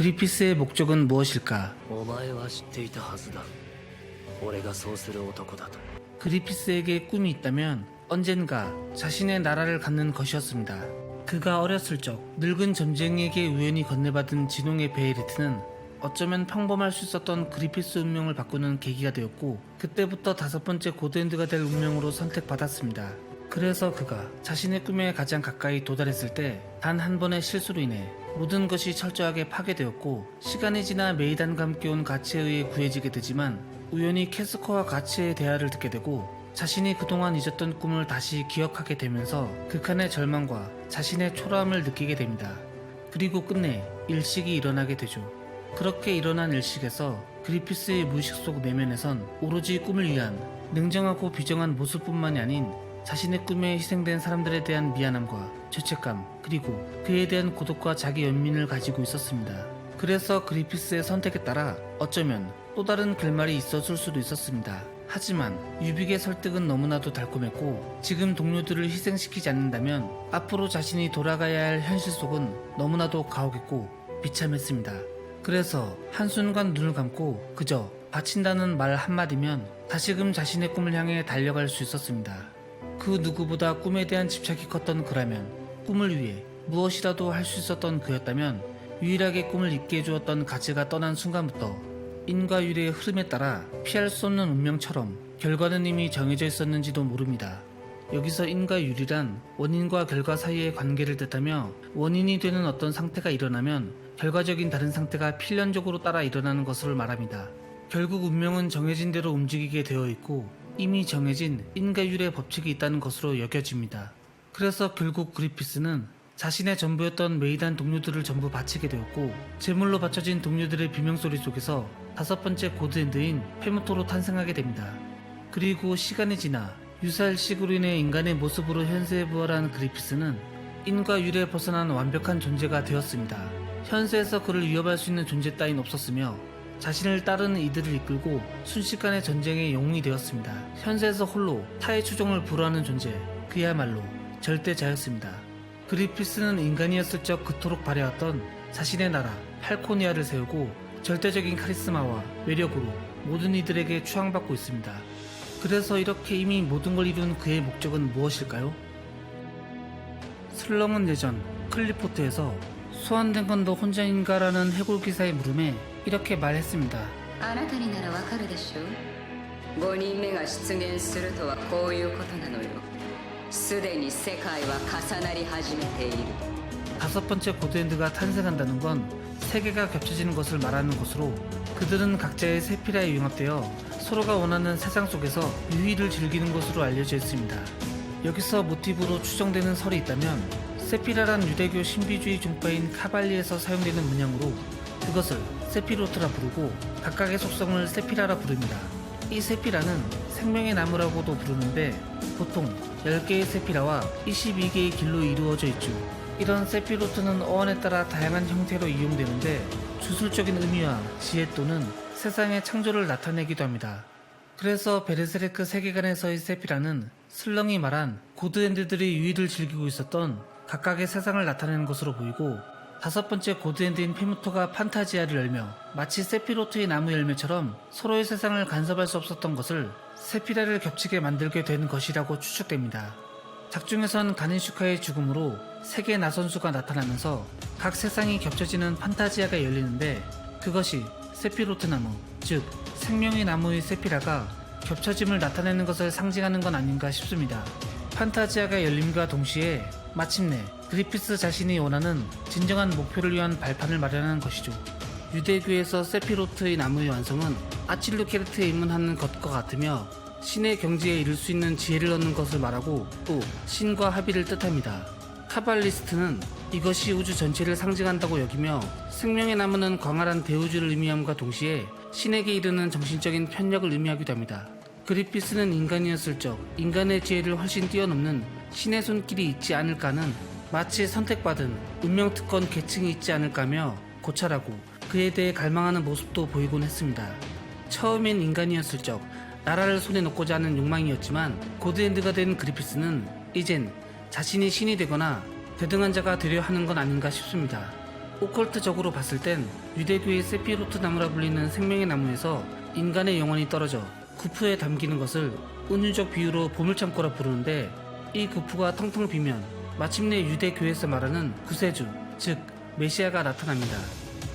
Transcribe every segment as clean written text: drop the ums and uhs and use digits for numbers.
그리피스의 목적은 무엇일까? お前は知っていたはずだ。俺がそうする男だと。 그리피스에게 꿈이 있다면 언젠가 자신의 나라를 갖는 것이었습니다. 그가 어렸을 적 늙은 점쟁이에게 우연히 건네받은 진홍의 베이리트는 어쩌면 평범할 수 있었던 그리피스 운명을 바꾸는 계기가 되었고, 그때부터 5번째 고드핸드가 될 운명으로 선택받았습니다. 그래서 그가 자신의 꿈에 가장 가까이 도달했을 때 단 한 번의 실수로 인해 모든 것이 철저하게 파괴되었고, 시간이 지나 메이단과 함께 온 가치에 의해 구해지게 되지만 우연히 캐스커와 가치의 대화를 듣게 되고 자신이 그동안 잊었던 꿈을 다시 기억하게 되면서 극한의 절망과 자신의 초라함을 느끼게 됩니다. 그리고 끝내 일식이 일어나게 되죠. 그렇게 일어난 일식에서 그리피스의 무의식 속 내면에선 오로지 꿈을 위한 냉정하고 비정한 모습뿐만이 아닌 자신의 꿈에 희생된 사람들에 대한 미안함과 죄책감, 그리고 그에 대한 고독과 자기 연민을 가지고 있었습니다. 그래서 그리피스의 선택에 따라 어쩌면 또 다른 결말이 있었을 수도 있었습니다. 하지만 유빅의 설득은 너무나도 달콤했고, 지금 동료들을 희생시키지 않는다면 앞으로 자신이 돌아가야 할 현실 속은 너무나도 가혹했고 비참했습니다. 그래서 한순간 눈을 감고 그저 바친다는 말 한마디면 다시금 자신의 꿈을 향해 달려갈 수 있었습니다. 그 누구보다 꿈에 대한 집착이 컸던 그라면, 꿈을 위해 무엇이라도 할 수 있었던 그였다면, 유일하게 꿈을 잊게 해주었던 가치가 떠난 순간부터 인과율의 흐름에 따라 피할 수 없는 운명처럼 결과는 이미 정해져 있었는지도 모릅니다. 여기서 인과율이란 원인과 결과 사이의 관계를 뜻하며, 원인이 되는 어떤 상태가 일어나면 결과적인 다른 상태가 필연적으로 따라 일어나는 것을 말합니다. 결국 운명은 정해진 대로 움직이게 되어 있고 이미 정해진 인과율의 법칙이 있다는 것으로 여겨집니다. 그래서 결국 그리피스는 자신의 전부였던 메이단 동료들을 전부 바치게 되었고, 제물로 바쳐진 동료들의 비명소리 속에서 5번째 고드핸드인 페무토로 탄생하게 됩니다. 그리고 시간이 지나 유사일식으로 인해 인간의 모습으로 현세에 부활한 그리피스는 인과율에 벗어난 완벽한 존재가 되었습니다. 현세에서 그를 위협할 수 있는 존재 따윈 없었으며 자신을 따르는 이들을 이끌고 순식간에 전쟁의 영웅이 되었습니다. 현세에서 홀로 타의 추종을 불허하는 존재, 그야말로 절대자였습니다. 그리피스는 인간이었을 적 그토록 바래왔던 자신의 나라 팔코니아를 세우고 절대적인 카리스마와 매력으로 모든 이들에게 추앙받고 있습니다. 그래서 이렇게 이미 모든 걸 이룬 그의 목적은 무엇일까요? 슬렁은 예전 클리포트에서 소환된 건 너 혼자인가라는 해골 기사의 물음에 이렇게 말했습니다. あなたにならわかるでしょう。5人目が出現するとはこういうことなのよ。すでに世界は重なり始めている。 5번째 고드핸드가 탄생한다는 건 세계가 겹쳐지는 것을 말하는 것으로, 그들은 각자의 세피라에 융합되어 서로가 원하는 세상 속에서 유희를 즐기는 것으로 알려져 있습니다. 여기서 모티브로 추정되는 설이 있다면, 세피라란 유대교 신비주의 종파인 카발리에서 사용되는 문양으로 그것을 세피로트라 부르고 각각의 속성을 세피라라 부릅니다. 이 세피라는 생명의 나무라고도 부르는데 보통 10개의 세피라와 22개의 길로 이루어져 있죠. 이런 세피로트는 어원에 따라 다양한 형태로 이용되는데 주술적인 의미와 지혜 또는 세상의 창조를 나타내기도 합니다. 그래서 베르세르크 세계관에서의 세피라는 슬렁이 말한 고드핸드들이 유희를 즐기고 있었던 각각의 세상을 나타내는 것으로 보이고, 5번째 고드핸드인 페무토가 판타지아를 열며 마치 세피로트의 나무 열매처럼 서로의 세상을 간섭할 수 없었던 것을 세피라를 겹치게 만들게 된 것이라고 추측됩니다. 작중에선 가닌슈카의 죽음으로 세계 나선수가 나타나면서 각 세상이 겹쳐지는 판타지아가 열리는데, 그것이 세피로트 나무, 즉 생명의 나무의 세피라가 겹쳐짐을 나타내는 것을 상징하는 건 아닌가 싶습니다. 판타지아가 열림과 동시에 마침내 그리피스 자신이 원하는 진정한 목표를 위한 발판을 마련하는 것이죠. 유대교에서 세피로트의 나무의 완성은 아칠루케르트에 입문하는 것과 같으며 신의 경지에 이를 수 있는 지혜를 얻는 것을 말하고, 또 신과 합의를 뜻합니다. 카발리스트는 이것이 우주 전체를 상징한다고 여기며, 생명의 나무는 광활한 대우주를 의미함과 동시에 신에게 이르는 정신적인 편력을 의미하기도 합니다. 그리피스는 인간이었을 적 인간의 지혜를 훨씬 뛰어넘는 신의 손길이 있지 않을까는 마치 선택받은 운명특권 계층이 있지 않을까며 고찰하고 그에 대해 갈망하는 모습도 보이곤 했습니다. 처음엔 인간이었을 적 나라를 손에 넣고자 하는 욕망이었지만, 고드핸드가 된 그리피스는 이젠 자신이 신이 되거나 대등한 자가 되려 하는 건 아닌가 싶습니다. 오컬트적으로 봤을 땐 유대교의 세피로트 나무라 불리는 생명의 나무에서 인간의 영혼이 떨어져 구프에 담기는 것을 은유적 비유로 보물창고라 부르는데, 이 구프가 텅텅 비면 마침내 유대교에서 말하는 구세주, 즉 메시아가 나타납니다.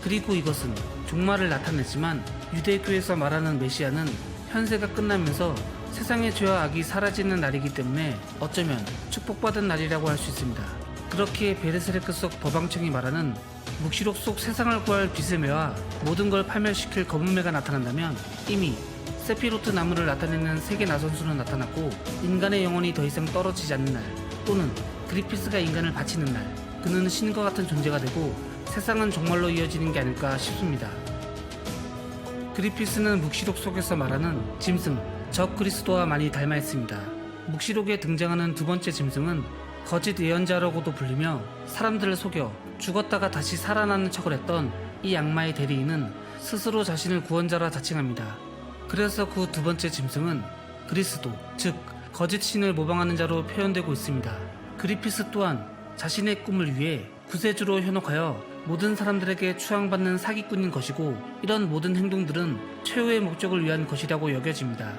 그리고 이것은 종말을 나타내지만 유대교에서 말하는 메시아는 현세가 끝나면서 세상의 죄와 악이 사라지는 날이기 때문에 어쩌면 축복받은 날이라고 할 수 있습니다. 그렇기에 베르세르크 속 법왕청이 말하는 묵시록 속 세상을 구할 비스매와 모든 걸 파멸시킬 검은매가 나타난다면 이미 세피로트 나무를 나타내는 세계 나선수는 나타났고, 인간의 영혼이 더 이상 떨어지지 않는 날, 또는 그리피스가 인간을 바치는 날, 그는 신과 같은 존재가 되고 세상은 정말로 이어지는 게 아닐까 싶습니다. 그리피스는 묵시록 속에서 말하는 짐승, 적 그리스도와 많이 닮아 있습니다. 묵시록에 등장하는 두 번째 짐승은 거짓 예언자라고도 불리며 사람들을 속여 죽었다가 다시 살아나는 척을 했던 이 악마의 대리인은 스스로 자신을 구원자라 자칭합니다. 그래서 그 두 번째 짐승은 그리스도, 즉 거짓 신을 모방하는 자로 표현되고 있습니다. 그리피스 또한 자신의 꿈을 위해 구세주로 현혹하여 모든 사람들에게 추앙받는 사기꾼인 것이고, 이런 모든 행동들은 최후의 목적을 위한 것이라고 여겨집니다.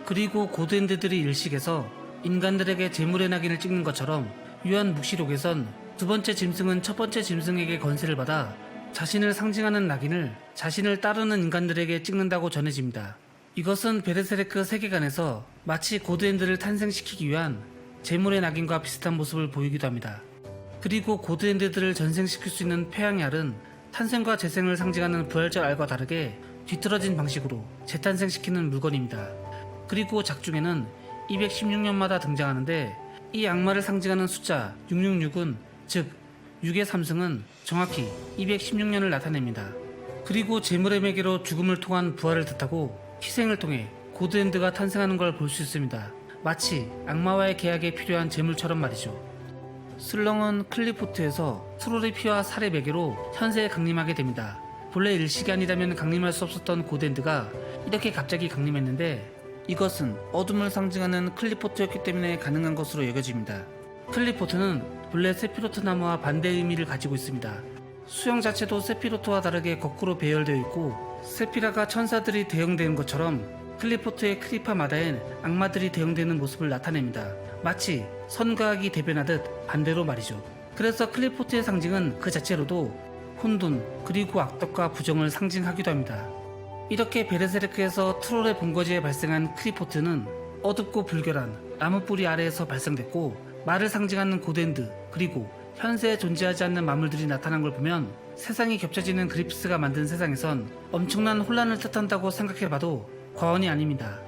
그리고 고드핸드들이 일식에서 인간들에게 재물의 낙인을 찍는 것처럼 유한 묵시록에선 두 번째 짐승은 첫 번째 짐승에게 건세를 받아 자신을 상징하는 낙인을 자신을 따르는 인간들에게 찍는다고 전해집니다. 이것은 베르세르크 세계관에서 마치 고드핸드를 탄생시키기 위한 재물의 낙인과 비슷한 모습을 보이기도 합니다. 그리고 고드핸드들을 전생시킬 수 있는 폐양의 알은 탄생과 재생을 상징하는 부활절 알과 다르게 뒤틀어진 방식으로 재탄생시키는 물건입니다. 그리고 작중에는 216년마다 등장하는데, 이 악마를 상징하는 숫자 666은, 즉 6의 3승은 정확히 216년을 나타냅니다. 그리고 재물의 매개로 죽음을 통한 부활을 뜻하고 희생을 통해 고드핸드가 탄생하는 걸 볼 수 있습니다. 마치 악마와의 계약에 필요한 재물처럼 말이죠. 슬렁은 클리포트에서 트롤의 피와 살의 매개로 현세에 강림하게 됩니다. 본래 일식이 아니라면 강림할 수 없었던 고드핸드가 이렇게 갑자기 강림했는데, 이것은 어둠을 상징하는 클리포트였기 때문에 가능한 것으로 여겨집니다. 클리포트는 본래 세피로트 나무와 반대 의미를 가지고 있습니다. 수형 자체도 세피로트와 다르게 거꾸로 배열되어 있고, 세피라가 천사들이 대형되는 것처럼 클리포트의 크리파마다엔 악마들이 대형되는 모습을 나타냅니다. 마치 선과 악이 대변하듯 반대로 말이죠. 그래서 클리포트의 상징은 그 자체로도 혼돈 그리고 악덕과 부정을 상징하기도 합니다. 이렇게 베르세르크에서 트롤의 본거지에 발생한 크리포트는 어둡고 불결한 나무뿌리 아래에서 발생됐고, 말을 상징하는 고드핸드 그리고 현세에 존재하지 않는 마물들이 나타난 걸 보면 세상이 겹쳐지는 그리피스가 만든 세상에선 엄청난 혼란을 뜻한다고 생각해봐도 과언이 아닙니다.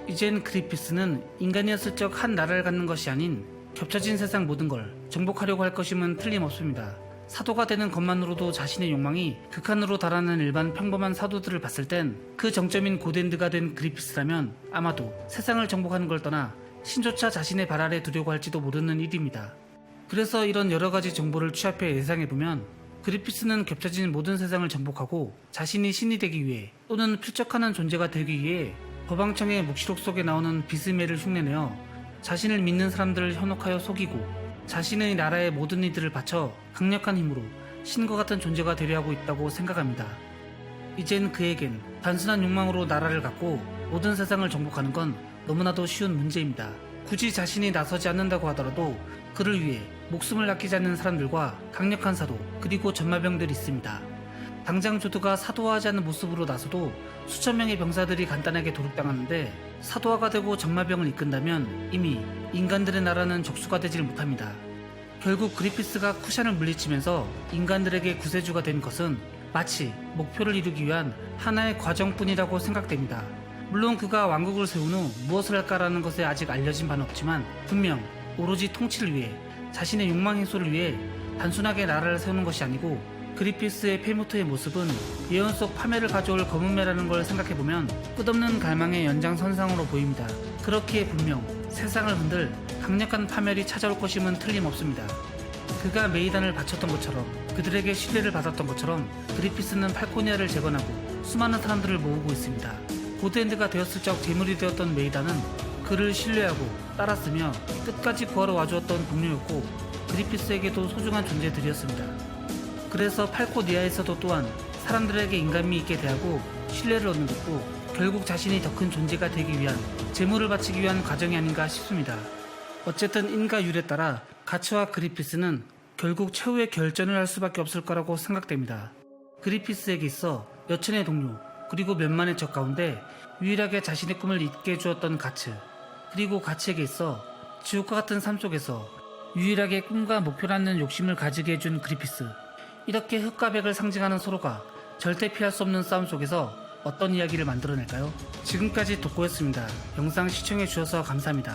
이젠 그리피스는 인간이었을 적 한 나라를 갖는 것이 아닌 겹쳐진 세상 모든 걸 정복하려고 할 것임은 틀림없습니다. 사도가 되는 것만으로도 자신의 욕망이 극한으로 달하는 일반 평범한 사도들을 봤을 땐 그 정점인 고드핸드가 된 그리피스라면 아마도 세상을 정복하는 걸 떠나 신조차 자신의 발 아래 두려고 할지도 모르는 일입니다. 그래서 이런 여러가지 정보를 취합해 예상해보면 그리피스는 겹쳐진 모든 세상을 정복하고 자신이 신이 되기 위해, 또는 필적하는 존재가 되기 위해 법왕청의 묵시록 속에 나오는 비스매를 흉내내어 자신을 믿는 사람들을 현혹하여 속이고 자신의 나라의 모든 이들을 바쳐 강력한 힘으로 신과 같은 존재가 되려 하고 있다고 생각합니다. 이젠 그에겐 단순한 욕망으로 나라를 갖고 모든 세상을 정복하는 건 너무나도 쉬운 문제입니다. 굳이 자신이 나서지 않는다고 하더라도 그를 위해 목숨을 아끼지 않는 사람들과 강력한 사도 그리고 전마병들이 있습니다. 당장 조드가 사도화하지 않는 모습으로 나서도 수천 명의 병사들이 간단하게 도륙당하는데, 사도화가 되고 전마병을 이끈다면 이미 인간들의 나라는 적수가 되질 못합니다. 결국 그리피스가 쿠샨을 물리치면서 인간들에게 구세주가 된 것은 마치 목표를 이루기 위한 하나의 과정뿐이라고 생각됩니다. 물론 그가 왕국을 세운 후 무엇을 할까라는 것에 아직 알려진 바는 없지만, 분명 오로지 통치를 위해, 자신의 욕망 해소를 위해 단순하게 나라를 세우는 것이 아니고, 그리피스의 페모트의 모습은 예언 속 파멸을 가져올 검은매라는 걸 생각해보면 끝없는 갈망의 연장선상으로 보입니다. 그렇기에 분명 세상을 흔들 강력한 파멸이 찾아올 것임은 틀림없습니다. 그가 메이단을 바쳤던 것처럼, 그들에게 신뢰를 받았던 것처럼 그리피스는 팔코니아를 재건하고 수많은 사람들을 모으고 있습니다. 고드핸드가 되었을 적 재물이 되었던 메이단은 그를 신뢰하고 따랐으며 끝까지 구하러 와주었던 동료였고, 그리피스에게도 소중한 존재들이었습니다. 그래서 팔코니아에서도 또한 사람들에게 인간미 있게 대하고 신뢰를 얻는 것도 결국 자신이 더 큰 존재가 되기 위한 재물을 바치기 위한 과정이 아닌가 싶습니다. 어쨌든 인과율에 따라 가츠와 그리피스는 결국 최후의 결전을 할 수밖에 없을 거라고 생각됩니다. 그리피스에게 있어 몇천의 동료 그리고 몇만의 적 가운데 유일하게 자신의 꿈을 잊게 해주었던 가츠, 그리고 가츠에게 있어 지옥과 같은 삶 속에서 유일하게 꿈과 목표라는 욕심을 가지게 해준 그리피스, 이렇게 흙과 백을 상징하는 서로가 절대 피할 수 없는 싸움 속에서 어떤 이야기를 만들어낼까요? 지금까지 덕고였습니다. 영상 시청해주셔서 감사합니다.